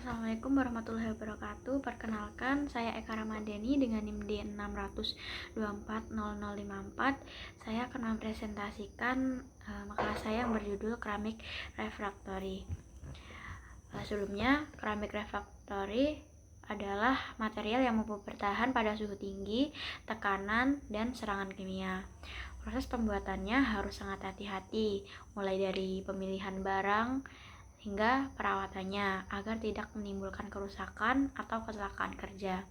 Assalamualaikum warahmatullahi wabarakatuh. Perkenalkan, saya Eka Ramadhani dengan NIM D6240054. Saya akan mempresentasikan makalah saya yang berjudul Keramik Refractory. Sebelumnya, keramik refractory adalah material yang mampu bertahan pada suhu tinggi, tekanan, dan serangan kimia. Proses pembuatannya harus sangat hati-hati, mulai dari pemilihan barang hingga perawatannya agar tidak menimbulkan kerusakan atau kecelakaan kerja.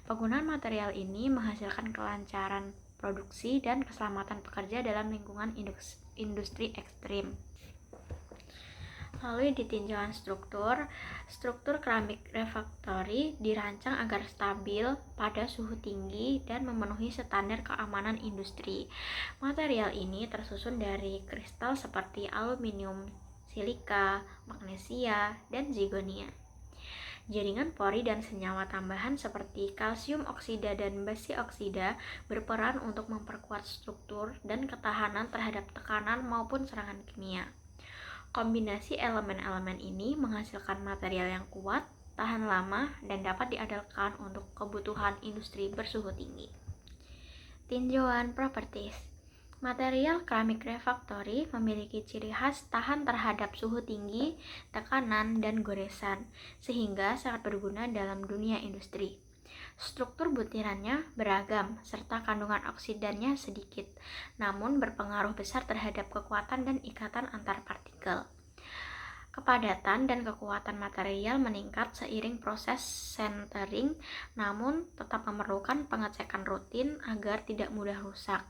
Penggunaan material ini menghasilkan kelancaran produksi dan keselamatan pekerja dalam lingkungan industri ekstrim. Lalu di tinjauan struktur keramik refractory dirancang agar stabil pada suhu tinggi dan memenuhi standar keamanan industri. Material ini tersusun dari kristal seperti aluminium, silika, magnesia, dan zirconia. Jaringan pori dan senyawa tambahan seperti kalsium oksida dan besi oksida berperan untuk memperkuat struktur dan ketahanan terhadap tekanan maupun serangan kimia. Kombinasi elemen-elemen ini menghasilkan material yang kuat, tahan lama, dan dapat diandalkan untuk kebutuhan industri bersuhu tinggi. Tinjauan properties. Material keramik refractory memiliki ciri khas tahan terhadap suhu tinggi, tekanan, dan goresan, sehingga sangat berguna dalam dunia industri. Struktur butirannya beragam, serta kandungan oksidannya sedikit, namun berpengaruh besar terhadap kekuatan dan ikatan antar partikel. Kepadatan dan kekuatan material meningkat seiring proses sintering, namun tetap memerlukan pengecekan rutin agar tidak mudah rusak.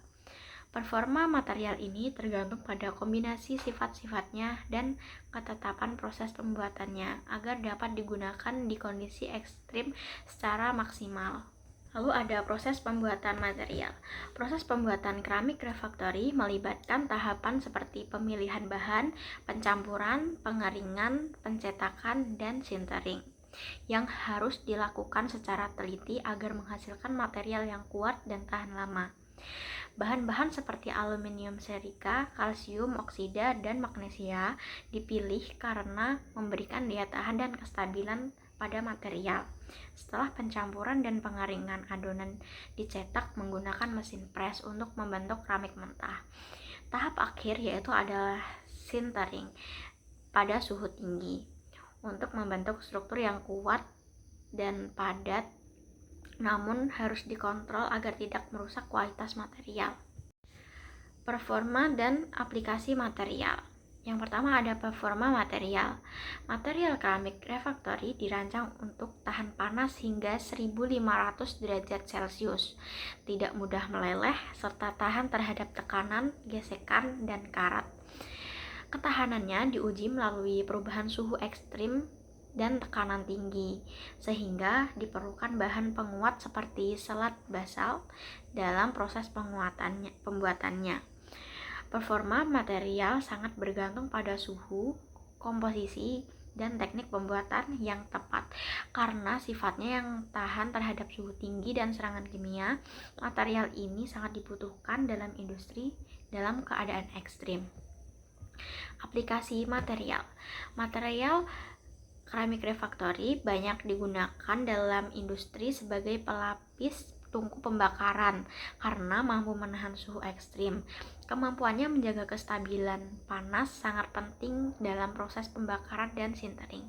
Performa material ini tergantung pada kombinasi sifat-sifatnya dan ketetapan proses pembuatannya agar dapat digunakan di kondisi ekstrim secara maksimal. Lalu ada proses pembuatan material. Proses pembuatan keramik refractory melibatkan tahapan seperti pemilihan bahan, pencampuran, pengeringan, pencetakan, dan sintering yang harus dilakukan secara teliti agar menghasilkan material yang kuat dan tahan lama. Bahan-bahan seperti aluminium silika, kalsium oksida, dan magnesia dipilih karena memberikan daya tahan dan kestabilan pada material. Setelah pencampuran dan pengeringan, adonan dicetak menggunakan mesin press untuk membentuk keramik mentah. Tahap akhir yaitu adalah sintering pada suhu tinggi untuk membentuk struktur yang kuat dan padat, namun harus dikontrol agar tidak merusak kualitas material. Performa dan aplikasi material. Yang pertama ada performa material. Material keramik refractory dirancang untuk tahan panas hingga 1500 derajat Celcius, tidak mudah meleleh, serta tahan terhadap tekanan, gesekan, dan karat. Ketahanannya diuji melalui perubahan suhu ekstrim dan tekanan tinggi, sehingga diperlukan bahan penguat seperti selat basalt dalam proses pembuatannya. Performa material sangat bergantung pada suhu, komposisi, dan teknik pembuatan yang tepat. Karena sifatnya yang tahan terhadap suhu tinggi dan serangan kimia, material ini sangat dibutuhkan dalam industri dalam keadaan ekstrim. Aplikasi material. Material keramik refractory banyak digunakan dalam industri sebagai pelapis tungku pembakaran karena mampu menahan suhu ekstrim. Kemampuannya menjaga kestabilan panas sangat penting dalam proses pembakaran dan sintering.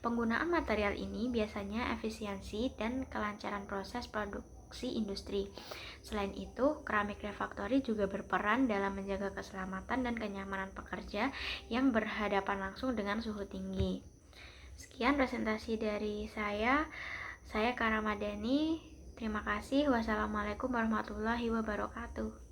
Penggunaan material ini biasanya efisiensi dan kelancaran proses produksi industri. Selain itu, keramik refractory juga berperan dalam menjaga keselamatan dan kenyamanan pekerja yang berhadapan langsung dengan suhu tinggi. Sekian presentasi dari saya Eka Ramadhani. Terima kasih. Wassalamualaikum warahmatullahi wabarakatuh.